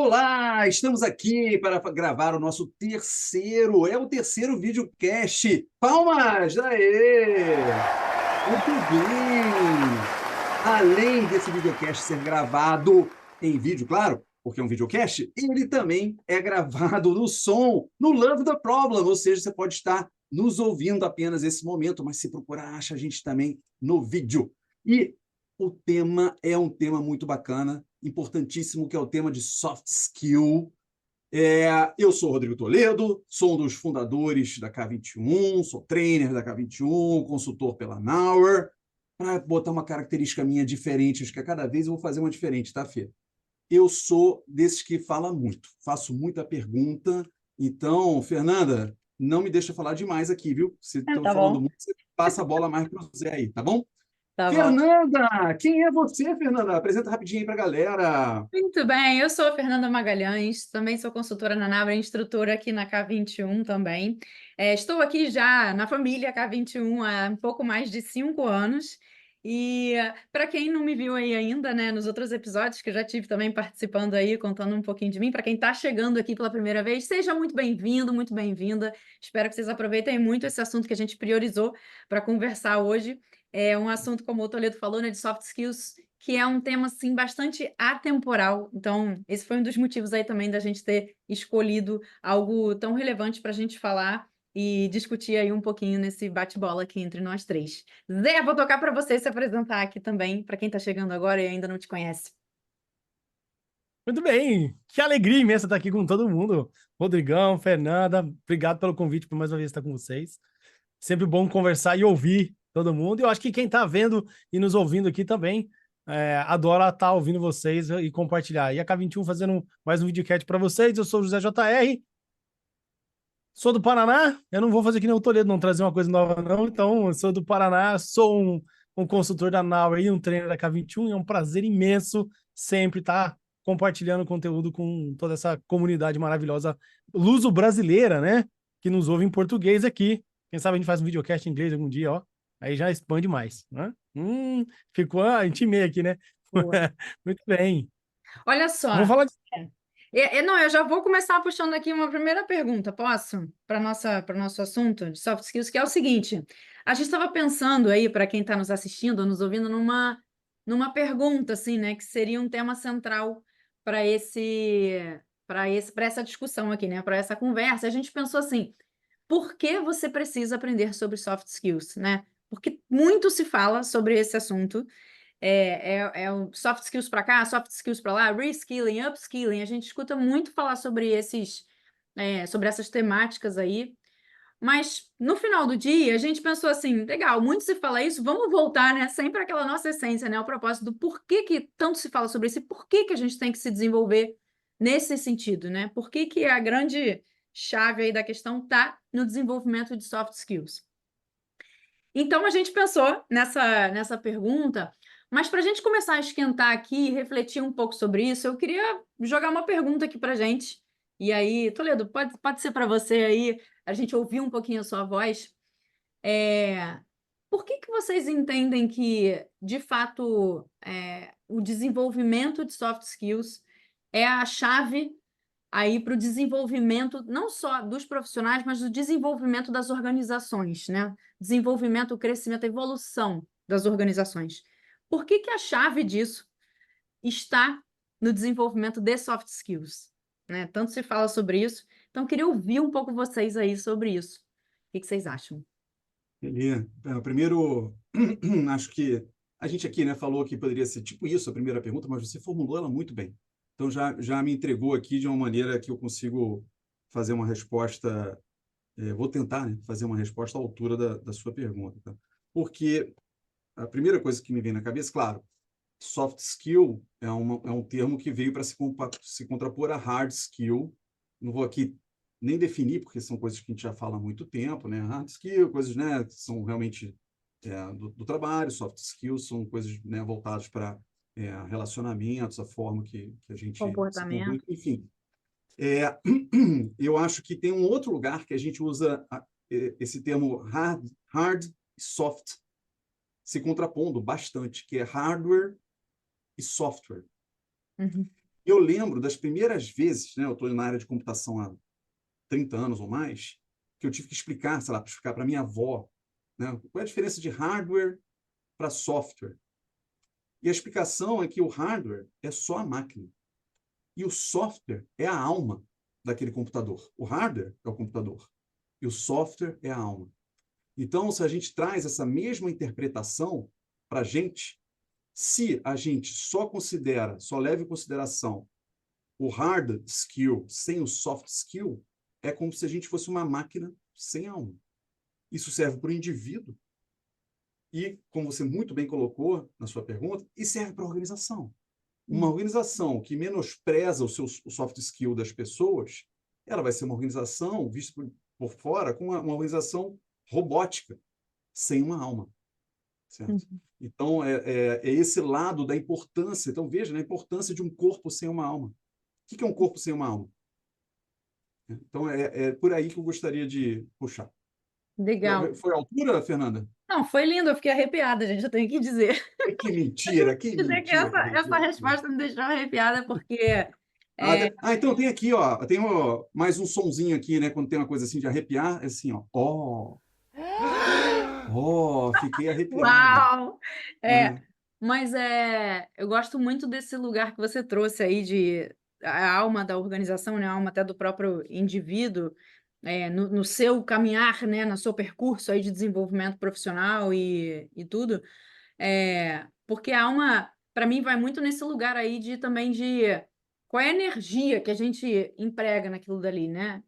Olá, estamos aqui para gravar o nosso terceiro videocast. Palmas! Aê! Muito bem! Além desse videocast ser gravado em vídeo, claro, porque é um videocast, ele também é gravado no som, no Love the Problem, ou seja, você pode estar nos ouvindo apenas nesse momento, mas se procurar, acha a gente também no vídeo. E o tema é um tema muito bacana, importantíssimo, que é o tema de soft skill. Eu sou o Rodrigo Toledo, sou um dos fundadores da K21, sou trainer da K21, consultor pela Nauer. Para botar uma característica minha diferente, acho que a cada vez eu vou fazer uma diferente, tá, Fê? Eu sou desses que fala muito, faço muita pergunta. Então, Fernanda, não me deixa falar demais aqui, viu? Se estou Tá falando bom, muito, você passa a bola mais para o Zé aí, tá bom? tá bom. Fernanda, quem é você, Fernanda? Apresenta rapidinho aí para a galera. Muito bem, eu sou a Fernanda Magalhães, também sou consultora na Nabra, instrutora aqui na K21 também. Estou aqui já na família K21 há um pouco mais de 5 anos. E para quem não me viu aí ainda, né, nos outros episódios que eu já tive também participando aí, contando um pouquinho de mim, para quem está chegando aqui pela primeira vez, seja muito bem-vindo, muito bem-vinda. Espero que vocês aproveitem muito esse assunto que a gente priorizou para conversar hoje. É um assunto, como o Toledo falou, né, de soft skills, que é um tema, assim, bastante atemporal. Então, esse foi um dos motivos aí também da gente ter escolhido algo tão relevante para a gente falar e discutir aí um pouquinho nesse bate-bola aqui entre nós três. Zé, vou tocar para você se apresentar aqui também, para quem está chegando agora e ainda não te conhece. Muito bem, que alegria imensa estar aqui com todo mundo. Rodrigão, Fernanda, obrigado pelo convite por mais uma vez estar com vocês. Sempre bom conversar e ouvir todo mundo. E eu acho que quem está vendo e nos ouvindo aqui também adora estar ouvindo vocês e compartilhar. E a K21 fazendo mais um videocast para vocês. Eu sou o José JR, sou do Paraná. Eu não vou fazer que nem o Toledo, não trazer uma coisa nova, não. Então, eu sou do Paraná, sou um consultor da Nauer e um trainer da K21. E é um prazer imenso sempre estar compartilhando conteúdo com toda essa comunidade maravilhosa luso-brasileira, né? Que nos ouve em português aqui. Quem sabe a gente faz um videocast em inglês algum dia, ó. Aí já expande mais, né? Ficou intimei aqui, né? Boa. Muito bem. Olha só. Vamos falar de... Não, eu já vou começar puxando aqui uma primeira pergunta, posso? Para o nosso assunto de soft skills, que é o seguinte: a gente estava pensando aí, para quem está nos assistindo, nos ouvindo, numa pergunta, assim, né, que seria um tema central para para essa discussão aqui, né, para essa conversa. A gente pensou assim: por que você precisa aprender sobre soft skills, né? Porque muito se fala sobre esse assunto. O soft skills para cá, soft skills para lá, reskilling, upskilling. A gente escuta muito falar sobre sobre essas temáticas aí, mas no final do dia a gente pensou assim, legal, muito se fala isso, vamos voltar, né, sempre àquela nossa essência, né, ao propósito do porquê que tanto se fala sobre isso e por que a gente tem que se desenvolver nesse sentido, né? Por que a grande chave aí da questão está no desenvolvimento de soft skills? Então, a gente pensou nessa pergunta, mas para a gente começar a esquentar aqui e refletir um pouco sobre isso, eu queria jogar uma pergunta aqui para a gente. E aí, Toledo, pode ser para você aí, a gente ouvir um pouquinho a sua voz. É, por que vocês entendem que, de fato, o desenvolvimento de soft skills é a chave aí para o desenvolvimento não só dos profissionais, mas do desenvolvimento das organizações, né? Desenvolvimento, o crescimento, a evolução das organizações. Por que a chave disso está no desenvolvimento de soft skills, né? Tanto se fala sobre isso, então eu queria ouvir um pouco vocês aí sobre isso. O que vocês acham? Primeiro, acho que a gente aqui, né, falou que poderia ser tipo isso a primeira pergunta, mas você formulou ela muito bem. Então já me entregou aqui de uma maneira que eu consigo fazer uma resposta, vou tentar, né, fazer uma resposta à altura da sua pergunta. Tá? Porque a primeira coisa que me vem na cabeça, claro, soft skill é um termo que veio para se contrapor a hard skill. Não vou aqui nem definir, porque são coisas que a gente já fala há muito tempo, né? Hard skill, coisas, né, que são realmente do trabalho, soft skills são coisas, né, voltadas para relacionamentos, a forma que a gente se Comportamento. comunica, enfim. Eu acho que tem um outro lugar que a gente usa esse termo hard e soft se contrapondo bastante, que é hardware e software. Uhum. Eu lembro das primeiras vezes, né, eu estou na área de computação há 30 anos ou mais, que eu tive que explicar, sei lá, para explicar para minha avó, né, qual é a diferença de hardware para software. E a explicação é que o hardware é só a máquina. E o software é a alma daquele computador. O hardware é o computador. E o software é a alma. Então, se a gente traz essa mesma interpretação para a gente, se a gente só leva em consideração o hard skill sem o soft skill, é como se a gente fosse uma máquina sem alma. Isso serve para o indivíduo e, como você muito bem colocou na sua pergunta, e serve para a organização. Uma organização que menospreza o soft skill das pessoas, ela vai ser uma organização, vista por fora, como uma organização robótica, sem uma alma. Certo? Então, é esse lado da importância. Então, veja, né, a importância de um corpo sem uma alma. O que é um corpo sem uma alma? Então, é por aí que eu gostaria de puxar. Legal. Foi a altura, Fernanda? Não, foi lindo, eu fiquei arrepiada, gente, eu tenho que dizer. Que mentira, que Dizer que mentira. essa resposta me deixou arrepiada, porque Então tem aqui, ó, tem mais um sonzinho aqui, né? Quando tem uma coisa assim de arrepiar, é assim, ó. Fiquei arrepiado. uau! Né? Mas eu gosto muito desse lugar que você trouxe aí de a alma da organização, né? A alma até do próprio indivíduo, no seu caminhar, né? No seu percurso aí de desenvolvimento profissional e tudo. Porque a alma, para mim, vai muito nesse lugar aí também de qual é a energia que a gente emprega naquilo dali, né?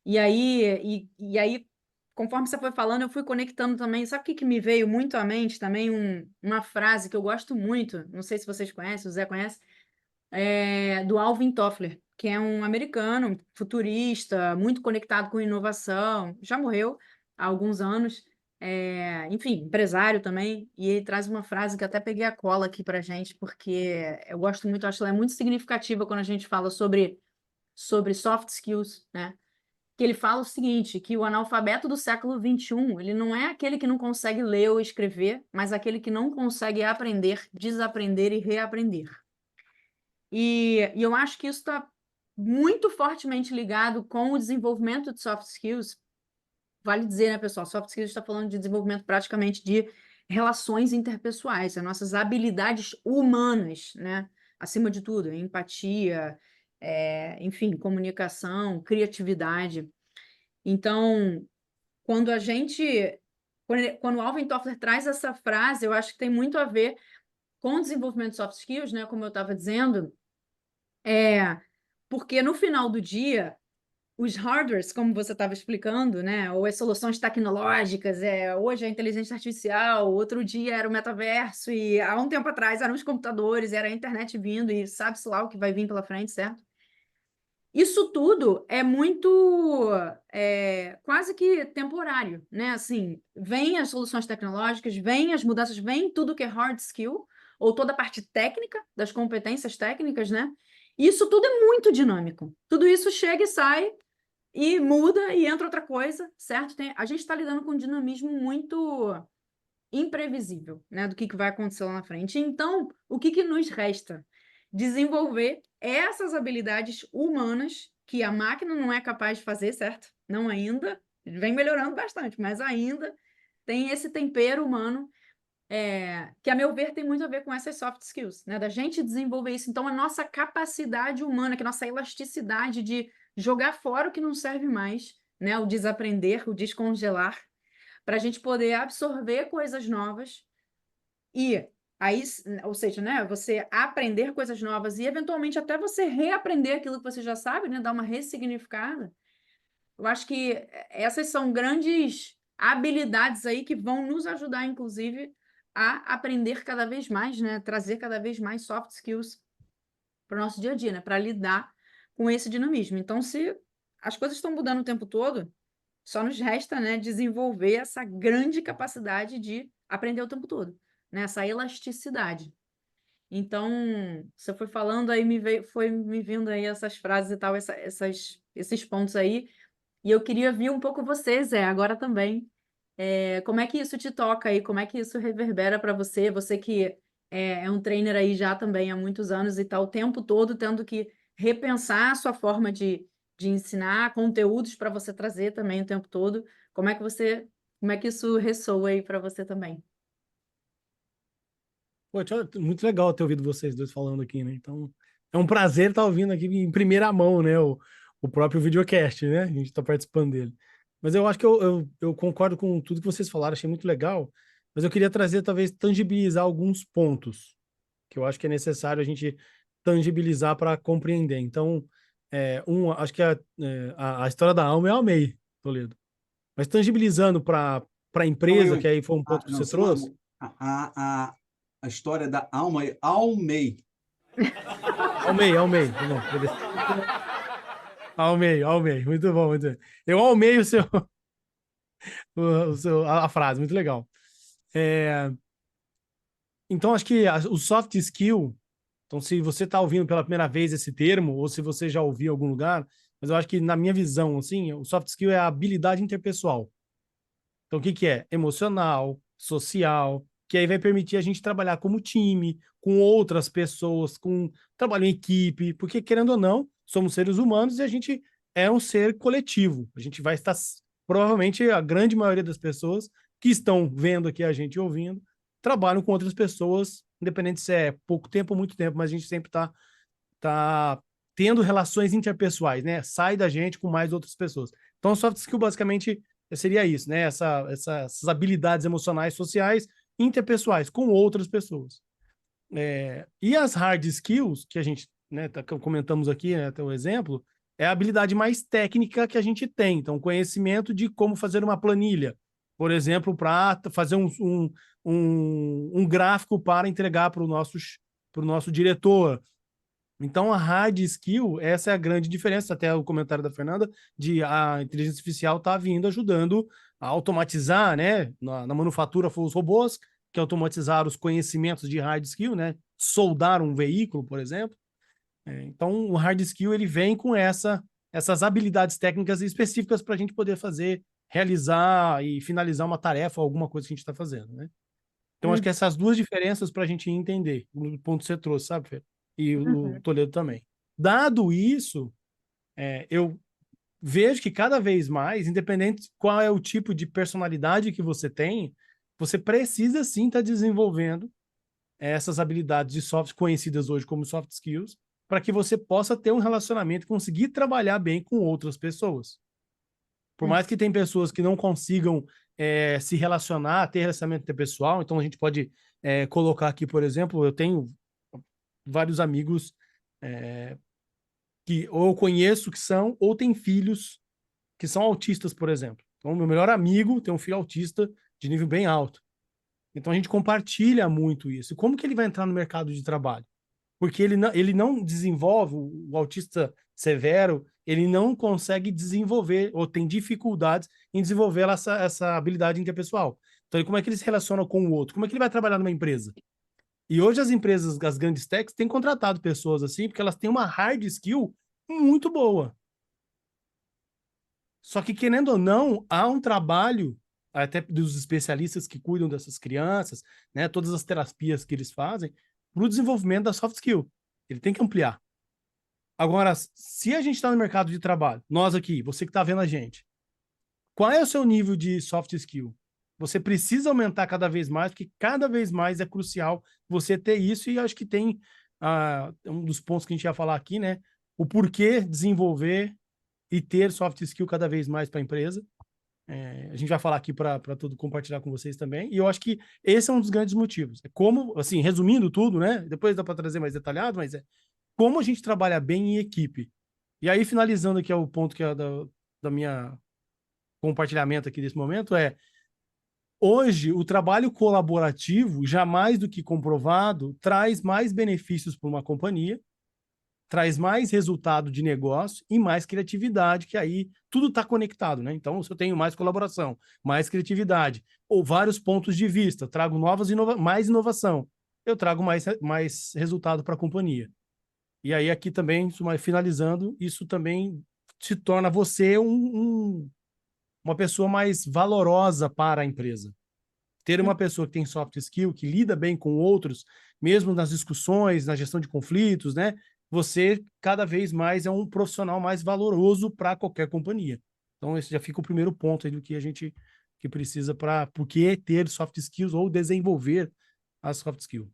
E aí, conforme você foi falando, eu fui conectando também. Sabe o que me veio muito à mente também? Uma frase que eu gosto muito, não sei se vocês conhecem, o Zé conhece, do Alvin Toffler, que é um americano, futurista, muito conectado com inovação, já morreu há alguns anos, enfim, empresário também, e ele traz uma frase que até peguei a cola aqui para gente, porque eu gosto muito, acho que ela é muito significativa quando a gente fala sobre soft skills, né? Que ele fala o seguinte, que o analfabeto do século XXI, ele não é aquele que não consegue ler ou escrever, mas aquele que não consegue aprender, desaprender e reaprender. E eu acho que isso está muito fortemente ligado com o desenvolvimento de soft skills. Vale dizer, né, pessoal, soft skills está falando de desenvolvimento praticamente de relações interpessoais, as nossas habilidades humanas, né? Acima de tudo, empatia, enfim, comunicação, criatividade. Então, quando o Alvin Toffler traz essa frase, eu acho que tem muito a ver com o desenvolvimento de soft skills, né? Como eu estava dizendo, porque no final do dia, os hardwares, como você estava explicando, né? Ou as soluções tecnológicas, hoje é a inteligência artificial, outro dia era o metaverso, e há um tempo atrás eram os computadores, era a internet vindo, e sabe-se lá o que vai vir pela frente, certo? Isso tudo é muito, quase que temporário, né? Assim, vem as soluções tecnológicas, vem as mudanças, vem tudo que é hard skill, ou toda a parte técnica, das competências técnicas, né? Isso tudo é muito dinâmico. Tudo isso chega e sai, e muda, e entra outra coisa, certo? A gente está lidando com um dinamismo muito imprevisível, né? Do que vai acontecer lá na frente. Então, o que nos resta? Desenvolver essas habilidades humanas que a máquina não é capaz de fazer, certo? Não ainda, vem melhorando bastante, mas ainda tem esse tempero humano que, a meu ver, tem muito a ver com essas soft skills, né? Da gente desenvolver isso. Então, a nossa capacidade humana, que a nossa elasticidade de jogar fora o que não serve mais, né? O desaprender, o descongelar, para a gente poder absorver coisas novas e aí, ou seja, né, você aprender coisas novas e eventualmente até você reaprender aquilo que você já sabe, né, dar uma ressignificada. Eu acho que essas são grandes habilidades aí que vão nos ajudar, inclusive, a aprender cada vez mais, né, trazer cada vez mais soft skills para o nosso dia a dia, né, para lidar com esse dinamismo. Então, se as coisas estão mudando o tempo todo, só nos resta, né, desenvolver essa grande capacidade de aprender o tempo todo, né, essa elasticidade. Então, você foi falando aí, foi me vindo aí essas frases e tal, esses pontos aí, e eu queria ver um pouco você, Zé, agora também. Como é que isso te toca aí? Como é que isso reverbera para você? Você que é um trainer aí já também há muitos anos e está o tempo todo tendo que repensar a sua forma de ensinar, conteúdos para você trazer também o tempo todo. Como é que isso ressoa aí para você também? Pô, muito legal ter ouvido vocês dois falando aqui, né? Então, é um prazer estar ouvindo aqui em primeira mão, né? O próprio videocast, né? A gente está participando dele. Mas eu acho que eu concordo com tudo que vocês falaram, achei muito legal. Mas eu queria trazer, talvez, tangibilizar alguns pontos que eu acho que é necessário a gente tangibilizar para compreender. Então, acho que a história da alma eu amei, Toledo. Mas tangibilizando para a Calma empresa, que aí. aí foi um ponto que Não, você você não trouxe. amou. A história da alma, Almei. Almei. Tá bom, beleza. Almei. Muito bom, muito bom. Eu almei a frase, muito legal. É, então, acho que o soft skill, então, se você está ouvindo pela primeira vez esse termo, ou se você já ouviu em algum lugar, mas eu acho que, na minha visão, assim, o soft skill é a habilidade interpessoal. Então, o que que é? Emocional, social, que aí vai permitir a gente trabalhar como time, com outras pessoas, com trabalho em equipe, porque, querendo ou não, somos seres humanos e a gente é um ser coletivo. A gente vai estar, provavelmente, a grande maioria das pessoas que estão vendo aqui a gente e ouvindo, trabalham com outras pessoas, independente se é pouco tempo ou muito tempo, mas a gente sempre tá tendo relações interpessoais, né? Sai da gente com mais outras pessoas. Então, soft skill basicamente seria isso, né? Essas habilidades emocionais, sociais, interpessoais com outras pessoas. E as hard skills, que a gente, né, comentamos aqui, né, até o exemplo, é a habilidade mais técnica que a gente tem. Então, conhecimento de como fazer uma planilha, por exemplo, para fazer um gráfico para entregar para o nosso diretor. Então, a hard skill, essa é a grande diferença, até o comentário da Fernanda, de a inteligência artificial está vindo ajudando a automatizar, né? Na manufatura foram os robôs que automatizaram os conhecimentos de hard skill, né? Soldar um veículo, por exemplo. Então, o hard skill, ele vem com essas habilidades técnicas específicas para a gente poder fazer, realizar e finalizar uma tarefa ou alguma coisa que a gente está fazendo, né? Então, acho que essas duas diferenças para a gente entender, no ponto que você trouxe, sabe, Fê? E o Uhum. Toledo também. Dado isso, eu vejo que cada vez mais, independente qual é o tipo de personalidade que você tem, você precisa sim estar desenvolvendo essas habilidades de soft conhecidas hoje como soft skills, para que você possa ter um relacionamento e conseguir trabalhar bem com outras pessoas. Por mais que tem pessoas que não consigam se relacionar, ter relacionamento interpessoal, então a gente pode colocar aqui, por exemplo, eu tenho vários amigos que ou eu conheço que são, ou têm filhos que são autistas, por exemplo. Então, meu melhor amigo tem um filho autista de nível bem alto. Então, a gente compartilha muito isso. E como que ele vai entrar no mercado de trabalho? Porque ele não desenvolve, o autista severo, ele não consegue desenvolver, ou tem dificuldades em desenvolver essa habilidade interpessoal. Então, como é que ele se relaciona com o outro? Como é que ele vai trabalhar numa empresa? E hoje as empresas, as grandes techs, têm contratado pessoas assim, porque elas têm uma hard skill muito boa. Só que, querendo ou não, há um trabalho, até dos especialistas que cuidam dessas crianças, né, todas as terapias que eles fazem, para o desenvolvimento da soft skill. Ele tem que ampliar. Agora, se a gente está no mercado de trabalho, nós aqui, você que está vendo a gente, qual é o seu nível de soft skill? Você precisa aumentar cada vez mais, porque cada vez mais é crucial você ter isso, e acho que tem um dos pontos que a gente ia falar aqui, né? O porquê desenvolver e ter soft skill cada vez mais para a empresa. A gente vai falar aqui para tudo compartilhar com vocês também. E eu acho que esse é um dos grandes motivos. É como, assim, resumindo tudo, né? Depois dá para trazer mais detalhado, mas como a gente trabalha bem em equipe. E aí, finalizando aqui, é o ponto que é da minha compartilhamento aqui desse momento, hoje, o trabalho colaborativo, já mais do que comprovado, traz mais benefícios para uma companhia, traz mais resultado de negócio e mais criatividade, que aí tudo está conectado, né? Então, se eu tenho mais colaboração, mais criatividade, ou vários pontos de vista, trago mais inovação, eu trago mais resultado para a companhia. E aí, aqui também, finalizando, isso também se torna você uma pessoa mais valorosa para a empresa. ter uma pessoa que tem soft skill, que lida bem com outros, mesmo nas discussões, na gestão de conflitos, né? Você cada vez mais é um profissional mais valoroso para qualquer companhia. Então, esse já fica o primeiro ponto aí do que a gente que precisa para por que ter soft skills ou desenvolver as soft skills.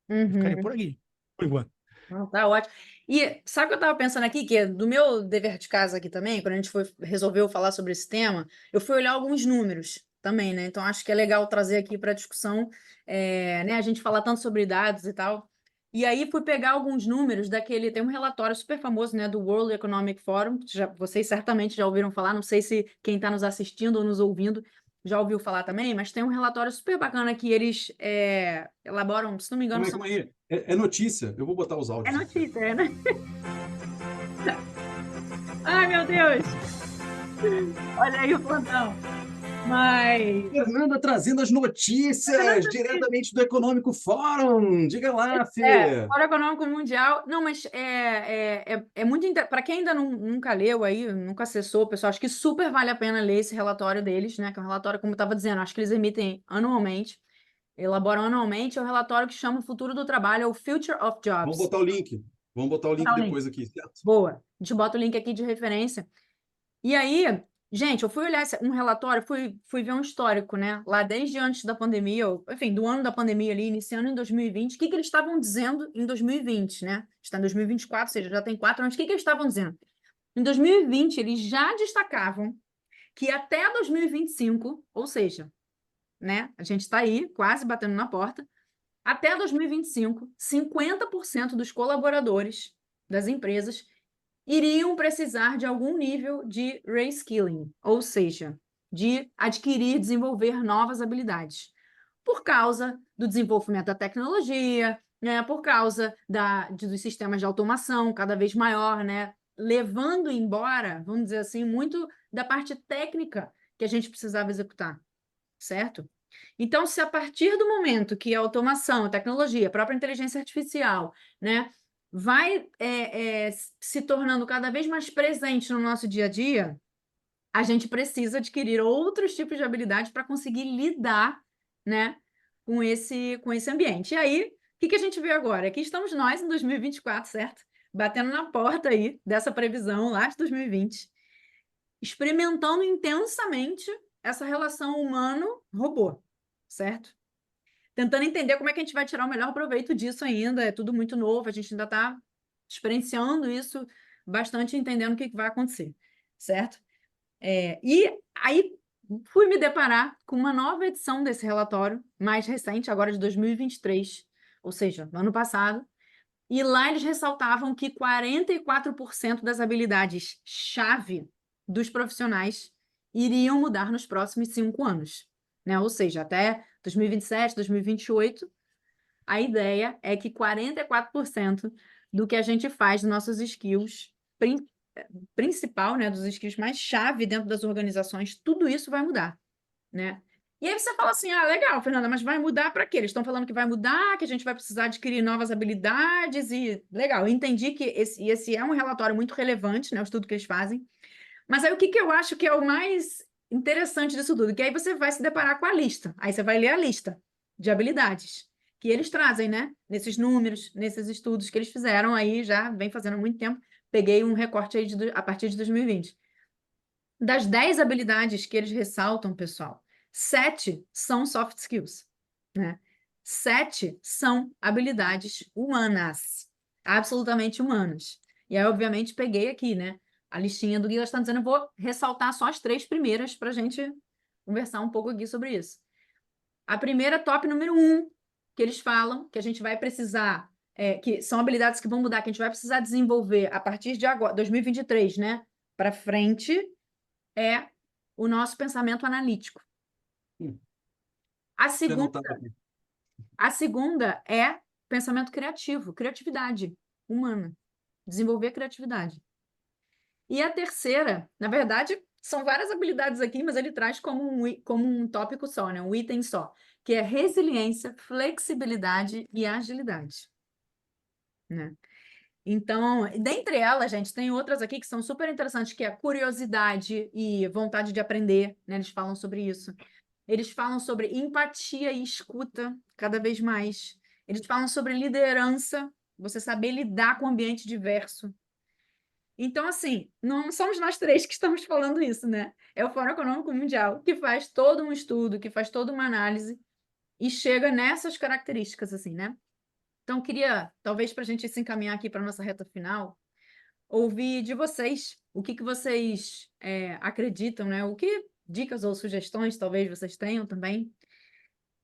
Eu ficaria por aqui, por enquanto. Não, tá ótimo. E sabe o que eu estava pensando aqui? Que do meu dever de casa aqui também, quando a gente resolveu falar sobre esse tema, eu fui olhar alguns números também, né? Então acho que é legal trazer aqui para a discussão, né? A gente falar tanto sobre dados e tal. E aí fui pegar alguns números daquele. Tem um relatório super famoso, né? Do World Economic Forum, que vocês certamente já ouviram falar, não sei se quem está nos assistindo ou nos ouvindo já ouviu falar também, mas tem um relatório super bacana que eles elaboram, se não me engano, Calma aí. É notícia. Eu vou botar os é áudios aqui. notícia, né? Ai, meu Deus! Olha aí o plantão. Mas. Fernanda trazendo as notícias diretamente do Econômico Fórum. Diga lá, Fê. Fórum Econômico Mundial. Não, mas é muito. Para quem ainda nunca leu aí, nunca acessou, pessoal, acho que super vale a pena ler esse relatório deles, né? Que é um relatório, como eu estava dizendo, acho que eles emitem anualmente, elaboram anualmente. É um relatório que chama o Futuro do Trabalho, o Future of Jobs. Vamos botar o link. Vamos botar o link depois aqui, certo? Boa. A gente bota o link aqui de referência. E aí, gente, eu fui olhar um relatório, fui ver um histórico, né? Lá desde antes da pandemia, enfim, do ano da pandemia ali, iniciando em 2020, o que eles estavam dizendo em 2020, né? Está em 2024, ou seja, já tem 4 anos. O que eles estavam dizendo? Em 2020, eles já destacavam que até 2025, ou seja, né? A gente está aí, quase batendo na porta, até 2025, 50% dos colaboradores das empresas iriam precisar de algum nível de reskilling, ou seja, de adquirir, desenvolver novas habilidades, por causa do desenvolvimento da tecnologia, né, por causa dos sistemas de automação cada vez maior, né, levando embora, vamos dizer assim, muito da parte técnica que a gente precisava executar, certo? Então, se a partir do momento que a automação, a tecnologia, a própria inteligência artificial, né, vai se tornando cada vez mais presente no nosso dia a dia, a gente precisa adquirir outros tipos de habilidades para conseguir lidar, né, com esse ambiente. E aí, o que a gente vê agora? Aqui estamos nós em 2024, certo? Batendo na porta aí dessa previsão lá de 2020, experimentando intensamente essa relação humano-robô, certo? Tentando entender como é que a gente vai tirar o melhor proveito disso ainda, é tudo muito novo, a gente ainda está experienciando isso bastante, entendendo o que vai acontecer, certo? E aí fui me deparar com uma nova edição desse relatório, mais recente, agora de 2023, ou seja, no ano passado, e lá eles ressaltavam que 44% das habilidades-chave dos profissionais iriam mudar nos próximos 5 anos, né? Ou seja, até 2027, 2028, a ideia é que 44% do que a gente faz nos nossos skills principal, né, dos skills mais chave dentro das organizações, tudo isso vai mudar, né? E aí você fala assim, legal, Fernanda, mas vai mudar para quê? Eles estão falando que vai mudar, que a gente vai precisar adquirir novas habilidades e... Legal, eu entendi que esse é um relatório muito relevante, né, o estudo que eles fazem. Mas aí o que eu acho que é o mais interessante disso tudo? Que aí você vai se deparar com a lista. Aí você vai ler a lista de habilidades que eles trazem, né? Nesses números, nesses estudos que eles fizeram aí, já vem fazendo há muito tempo. Peguei um recorte aí a partir de 2020. Das 10 habilidades que eles ressaltam, pessoal, 7 são soft skills, né? 7 são habilidades humanas, absolutamente humanas. E aí, obviamente, peguei aqui, né, a listinha do que elas estão dizendo. Eu vou ressaltar só as 3 primeiras para a gente conversar um pouco aqui sobre isso. A primeira, top número 1, que eles falam que a gente vai precisar, que são habilidades que vão mudar, que a gente vai precisar desenvolver a partir de agora, 2023, né, para frente, é o nosso pensamento analítico. A segunda é pensamento criativo, criatividade humana, desenvolver criatividade. E a terceira, na verdade, são várias habilidades aqui, mas ele traz como um tópico só, né? Um item só, que é resiliência, flexibilidade e agilidade, né? Então, dentre elas, gente, tem outras aqui que são super interessantes, que é curiosidade e vontade de aprender, né? Eles falam sobre isso. Eles falam sobre empatia e escuta cada vez mais. Eles falam sobre liderança, você saber lidar com o ambiente diverso. Então, assim, não somos nós três que estamos falando isso, né? É o Fórum Econômico Mundial que faz todo um estudo, que faz toda uma análise e chega nessas características, assim, né? Então, queria, talvez, para a gente se encaminhar aqui para a nossa reta final, ouvir de vocês o que vocês acreditam, né? O que dicas ou sugestões talvez vocês tenham também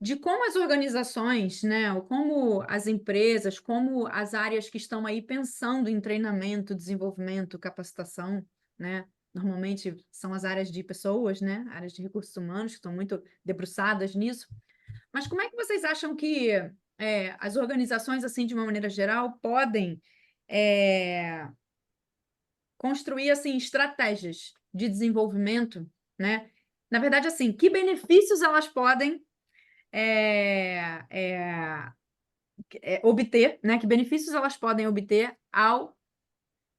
de como as organizações, né, ou como as empresas, como as áreas que estão aí pensando em treinamento, desenvolvimento, capacitação, né? Normalmente são as áreas de pessoas, né? Áreas de recursos humanos que estão muito debruçadas nisso. Mas como é que vocês acham que as organizações, assim, de uma maneira geral, podem construir assim estratégias de desenvolvimento, né? Na verdade, assim, que benefícios elas podem obter, né? Que benefícios elas podem obter ao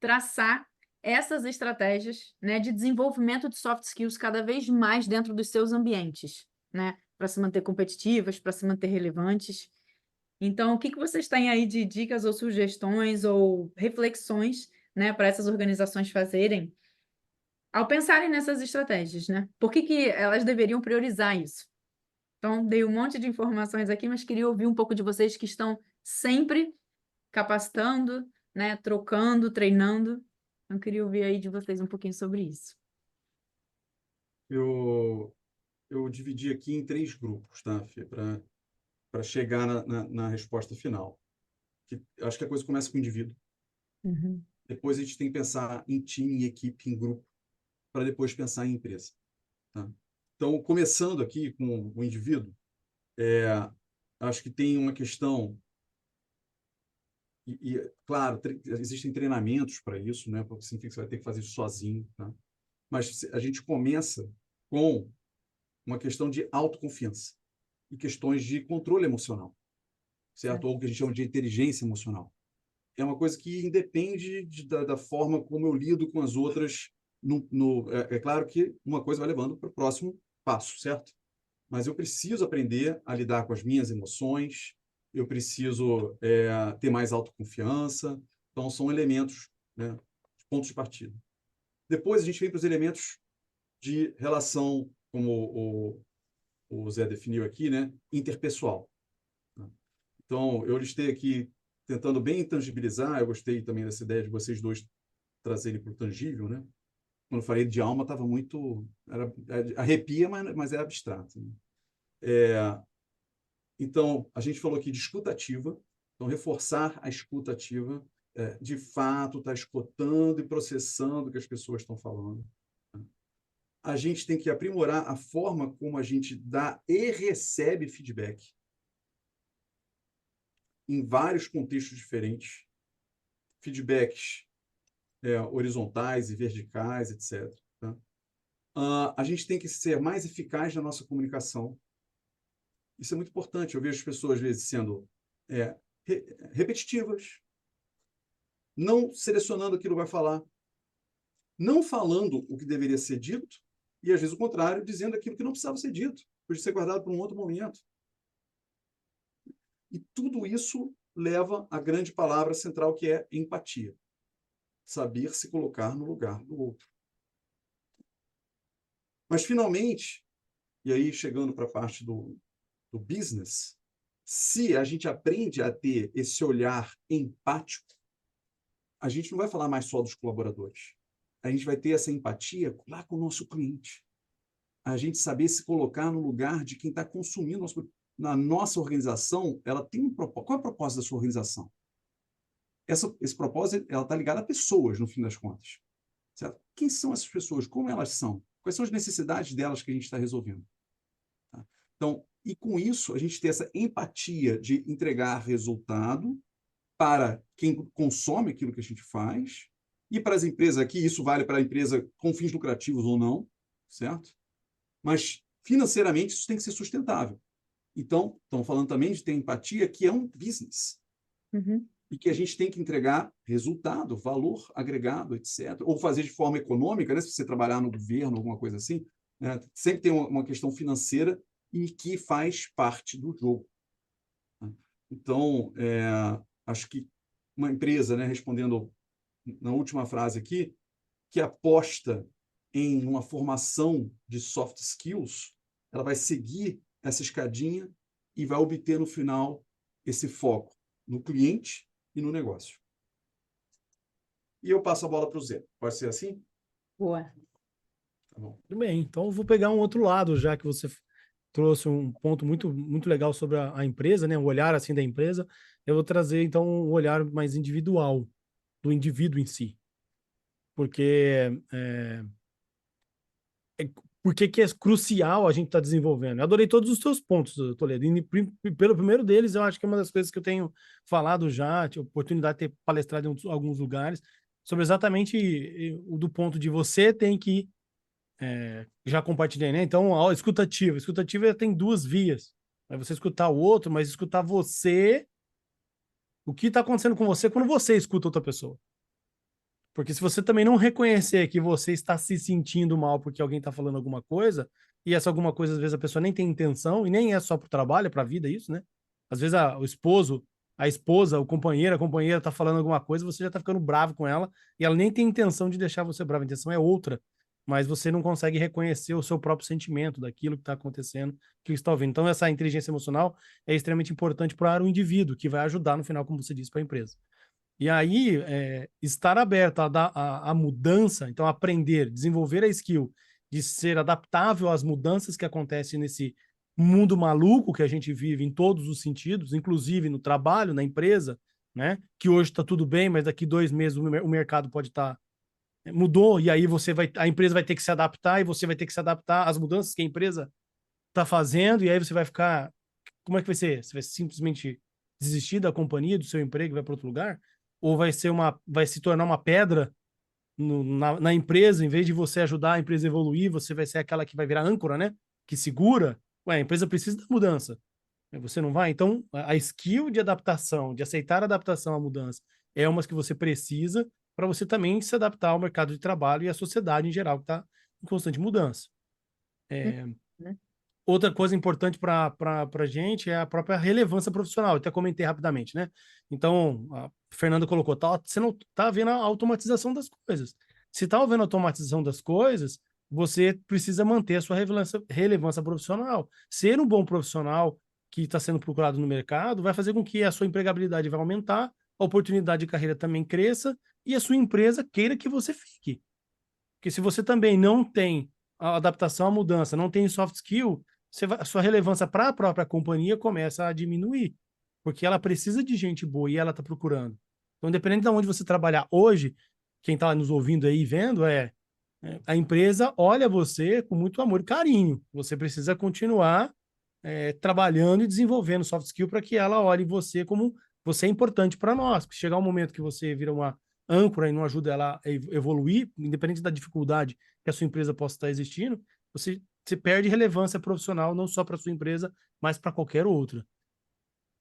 traçar essas estratégias, né, de desenvolvimento de soft skills cada vez mais dentro dos seus ambientes, né? Para se manter competitivas, para se manter relevantes. Então, o que vocês têm aí de dicas ou sugestões ou reflexões, né, para essas organizações fazerem ao pensarem nessas estratégias, né? Por que elas deveriam priorizar isso? Então, dei um monte de informações aqui, mas queria ouvir um pouco de vocês que estão sempre capacitando, né, trocando, treinando. Então, queria ouvir aí de vocês um pouquinho sobre isso. Eu dividi aqui em 3 grupos, tá, Fê, para chegar na resposta final. Eu acho que a coisa começa com o indivíduo. Uhum. Depois a gente tem que pensar em time, em equipe, em grupo, para depois pensar em empresa. Tá? Então, começando aqui com o indivíduo, acho que tem uma questão, claro, existem treinamentos para isso, né? Porque significa que você vai ter que fazer isso sozinho. Tá? Mas a gente começa com uma questão de autoconfiança e questões de controle emocional, certo? Ou o que a gente chama de inteligência emocional. É uma coisa que independe da forma como eu lido com as outras. É claro que uma coisa vai levando para o próximo passo, certo? Mas eu preciso aprender a lidar com as minhas emoções, eu preciso ter mais autoconfiança. Então, são elementos, né, pontos de partida. Depois, a gente vem para os elementos de relação, como o Zé definiu aqui, né, interpessoal. Então, eu listei aqui, tentando bem tangibilizar, eu gostei também dessa ideia de vocês dois trazerem para o tangível, né? Quando eu falei de alma, estava muito... arrepia, mas é abstrato. Né? Então, a gente falou aqui de escuta ativa, então reforçar a escuta ativa, de fato, estar escutando e processando o que as pessoas estão falando. A gente tem que aprimorar a forma como a gente dá e recebe feedback em vários contextos diferentes, feedbacks horizontais e verticais, etc. Tá? A gente tem que ser mais eficaz na nossa comunicação. Isso é muito importante. Eu vejo as pessoas, às vezes, sendo repetitivas, não selecionando aquilo que vai falar, não falando o que deveria ser dito, e, às vezes, o contrário, dizendo aquilo que não precisava ser dito, podia ser guardado para um outro momento. E tudo isso leva à grande palavra central, que é empatia. Saber se colocar no lugar do outro. Mas, finalmente, e aí chegando para a parte do business, se a gente aprende a ter esse olhar empático, a gente não vai falar mais só dos colaboradores. A gente vai ter essa empatia lá com o nosso cliente. A gente saber se colocar no lugar de quem está consumindo nosso... Na nossa organização, ela tem um propósito. Qual é o propósito da sua organização? Esse propósito está ligado a pessoas, no fim das contas. Certo? Quem são essas pessoas? Como elas são? Quais são as necessidades delas que a gente está resolvendo? Tá? Então, e com isso, a gente tem essa empatia de entregar resultado para quem consome aquilo que a gente faz e para as empresas aqui, isso vale para a empresa com fins lucrativos ou não, certo? Mas, financeiramente, isso tem que ser sustentável. Então, estamos falando também de ter empatia, que é um business. Uhum. E que a gente tem que entregar resultado, valor agregado, etc. Ou fazer de forma econômica, né? Se você trabalhar no governo, alguma coisa assim, né? Sempre tem uma questão financeira e que faz parte do jogo. Então, acho que uma empresa, né, respondendo na última frase aqui, que aposta em uma formação de soft skills, ela vai seguir essa escadinha e vai obter no final esse foco no cliente e no negócio. E eu passo a bola para o Zé. Pode ser assim? Boa. Tá bom. Tudo bem, então eu vou pegar um outro lado, já que você trouxe um ponto muito legal sobre a empresa, né? O olhar assim da empresa. Eu vou trazer então um olhar mais individual do indivíduo em si, porque por que é crucial a gente estar desenvolvendo. Eu adorei todos os seus pontos, Toledo. E pelo primeiro deles, eu acho que é uma das coisas que eu tenho falado já, tive oportunidade de ter palestrado em alguns lugares, sobre exatamente o do ponto de você tem que já compartilhei, né? Então, a escutativa. Escutativa tem duas vias. É você escutar o outro, mas escutar você, o que está acontecendo com você quando você escuta outra pessoa. Porque se você também não reconhecer que você está se sentindo mal porque alguém está falando alguma coisa, e essa alguma coisa, às vezes, a pessoa nem tem intenção, e nem é só para o trabalho, é para a vida isso, né? Às vezes o esposo, a esposa, o companheiro, a companheira está falando alguma coisa, você já está ficando bravo com ela, e ela nem tem intenção de deixar você bravo, a intenção é outra, mas você não consegue reconhecer o seu próprio sentimento daquilo que está acontecendo, que está ouvindo. Então, essa inteligência emocional é extremamente importante para o indivíduo, que vai ajudar no final, como você disse, para a empresa. E aí, estar aberto à mudança, então aprender, desenvolver a skill de ser adaptável às mudanças que acontecem nesse mundo maluco que a gente vive em todos os sentidos, inclusive no trabalho, na empresa, né? Que hoje está tudo bem, mas daqui 2 meses o mercado pode estar mudou, e aí a empresa vai ter que se adaptar e você vai ter que se adaptar às mudanças que a empresa está fazendo, e aí você vai ficar. Como é que vai ser? Você vai simplesmente desistir da companhia, do seu emprego e vai para outro lugar? Ou vai se tornar uma pedra na empresa, em vez de você ajudar a empresa a evoluir, você vai ser aquela que vai virar âncora, né? Que segura. Ué, a empresa precisa da mudança. Você não vai? Então, a skill de adaptação, de aceitar a adaptação à mudança, é uma que você precisa para você também se adaptar ao mercado de trabalho e à sociedade em geral, que está em constante mudança. Né? Outra coisa importante para a gente é a própria relevância profissional. Eu até comentei rapidamente, né? Então, a Fernanda colocou, você não está vendo a automatização das coisas. Se está havendo a automatização das coisas, você precisa manter a sua relevância profissional. Ser um bom profissional que está sendo procurado no mercado vai fazer com que a sua empregabilidade vai aumentar, a oportunidade de carreira também cresça e a sua empresa queira que você fique. Porque se você também não tem a adaptação à mudança, não tem soft skill, a sua relevância para a própria companhia começa a diminuir, porque ela precisa de gente boa e ela está procurando. Então, independente de onde você trabalhar hoje, quem está nos ouvindo aí e vendo, a empresa olha você com muito amor e carinho. Você precisa continuar trabalhando e desenvolvendo soft skill para que ela olhe você como você é importante para nós. Porque chegar um momento que você vira uma âncora e não ajuda ela a evoluir, independente da dificuldade que a sua empresa possa estar existindo, você perde relevância profissional não só para a sua empresa, mas para qualquer outra.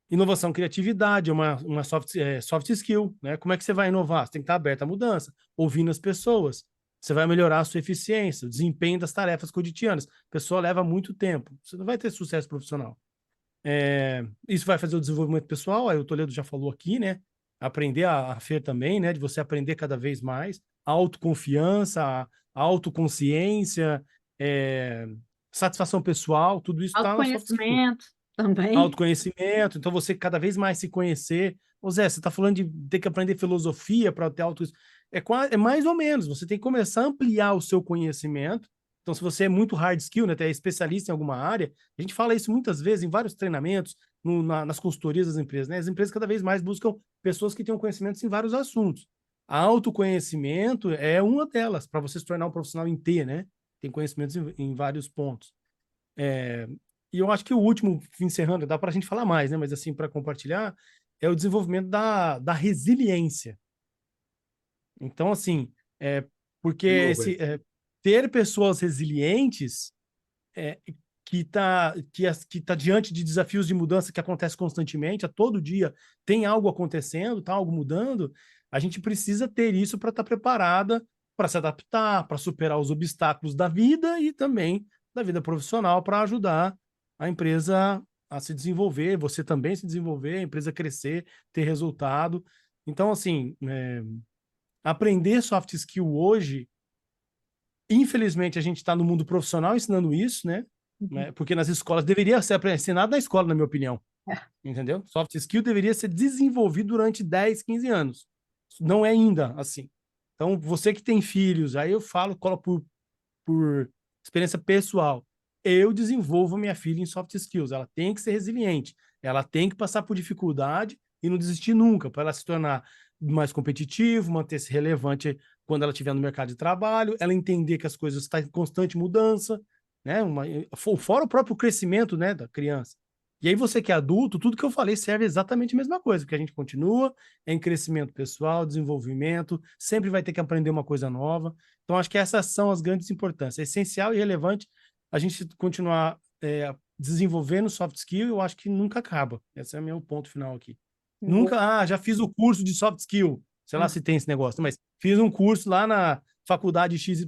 Inovação, criatividade, é uma soft skill, né? Como é que você vai inovar? Você tem que estar aberto à mudança, ouvindo as pessoas. Você vai melhorar a sua eficiência, o desempenho das tarefas cotidianas. A pessoa leva muito tempo. Você não vai ter sucesso profissional. Isso vai fazer o desenvolvimento pessoal, aí o Toledo já falou aqui, né? Aprender a Fer também, né? De você aprender cada vez mais. Autoconfiança, autoconsciência, satisfação pessoal, tudo isso está na soft skill. Autoconhecimento também. Autoconhecimento, então você cada vez mais se conhecer. Ô Zé, você está falando de ter que aprender filosofia para ter auto... É mais ou menos, você tem que começar a ampliar o seu conhecimento. Então, se você é muito hard skill, né, é especialista em alguma área, a gente fala isso muitas vezes em vários treinamentos, nas consultorias das empresas, né? As empresas cada vez mais buscam pessoas que tenham conhecimentos em vários assuntos. Autoconhecimento é uma delas, para você se tornar um profissional em T, né? Tem conhecimentos em vários pontos. E eu acho que o último, encerrando, dá para a gente falar mais, né? Mas assim, para compartilhar, é o desenvolvimento da resiliência. Então, assim, porque ter pessoas resilientes que tá diante de desafios de mudança que acontecem constantemente, a todo dia tem algo acontecendo, tá algo mudando, a gente precisa ter isso para estar preparada para se adaptar, para superar os obstáculos da vida e também da vida profissional para ajudar a empresa a se desenvolver, você também se desenvolver, a empresa crescer, ter resultado. Então, assim, aprender soft skill hoje, infelizmente, a gente está no mundo profissional ensinando isso, né? Porque nas escolas deveria ser ensinado na escola, na minha opinião. Entendeu? Soft skill deveria ser desenvolvido durante 10, 15 anos. Não é ainda assim. Então, você que tem filhos, aí eu falo, por experiência pessoal. Eu desenvolvo minha filha em soft skills. Ela tem que ser resiliente. Ela tem que passar por dificuldade e não desistir nunca, para ela se tornar mais competitivo, manter-se relevante quando ela estiver no mercado de trabalho, ela entender que as coisas estão em constante mudança, né? Fora o próprio crescimento, né, da criança. E aí você que é adulto, tudo que eu falei serve exatamente a mesma coisa, porque a gente continua em crescimento pessoal, desenvolvimento, sempre vai ter que aprender uma coisa nova. Então, acho que essas são as grandes importâncias. É essencial e relevante a gente continuar desenvolvendo soft skill, eu acho que nunca acaba. Esse é o meu ponto final aqui. Nunca, já fiz o curso de soft skill, sei lá se tem esse negócio, mas fiz um curso lá na faculdade XYZ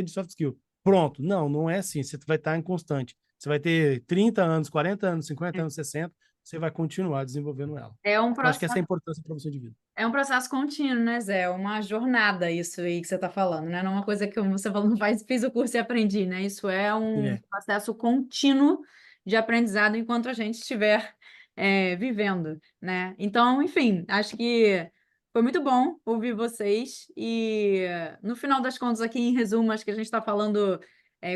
de soft skill. Pronto. Não, não é assim. Você vai estar em constante. Você vai ter 30 anos, 40 anos, 50 anos, 60, você vai continuar desenvolvendo ela. É um Eu acho que essa é a processo, importância para você de vida. é um processo contínuo, né, Zé? É uma jornada isso aí que você está falando, né? Não é uma coisa que você falou, não faz, fiz o curso e aprendi, né? Isso é um processo contínuo de aprendizado enquanto a gente estiver vivendo, né? Então, enfim, acho que foi muito bom ouvir vocês e, no final das contas, aqui em resumo, acho que a gente está falando,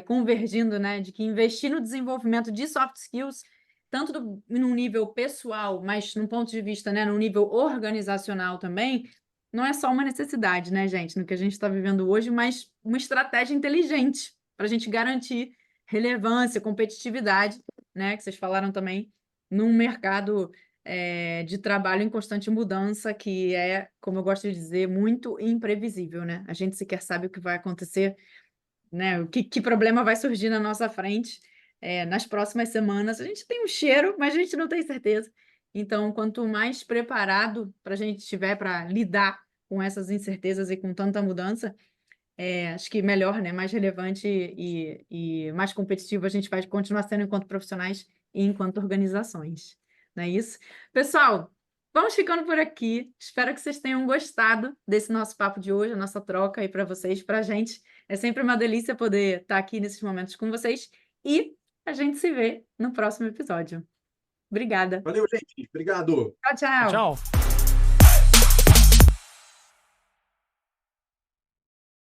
convergindo, né, de que investir no desenvolvimento de soft skills tanto num nível pessoal, mas num ponto de vista, né, no nível organizacional também, não é só uma necessidade, né, gente, no que a gente está vivendo hoje, mas uma estratégia inteligente para a gente garantir relevância, competitividade, né, que vocês falaram também, num mercado de trabalho em constante mudança, que é, como eu gosto de dizer, muito imprevisível, né? A gente sequer sabe o que vai acontecer, né? Que problema vai surgir na nossa frente nas próximas semanas. A gente tem um cheiro, mas a gente não tem certeza. Então, quanto mais preparado a gente estiver para lidar com essas incertezas e com tanta mudança, acho que melhor, né? Mais relevante e mais competitivo a gente vai continuar sendo enquanto profissionais e enquanto organizações. Não é isso? Pessoal, vamos ficando por aqui. Espero que vocês tenham gostado desse nosso papo de hoje, a nossa troca aí para vocês, para a gente. É sempre uma delícia poder estar aqui nesses momentos com vocês e a gente se vê no próximo episódio. Obrigada. Valeu, gente. Obrigado. Tchau, tchau. Tchau.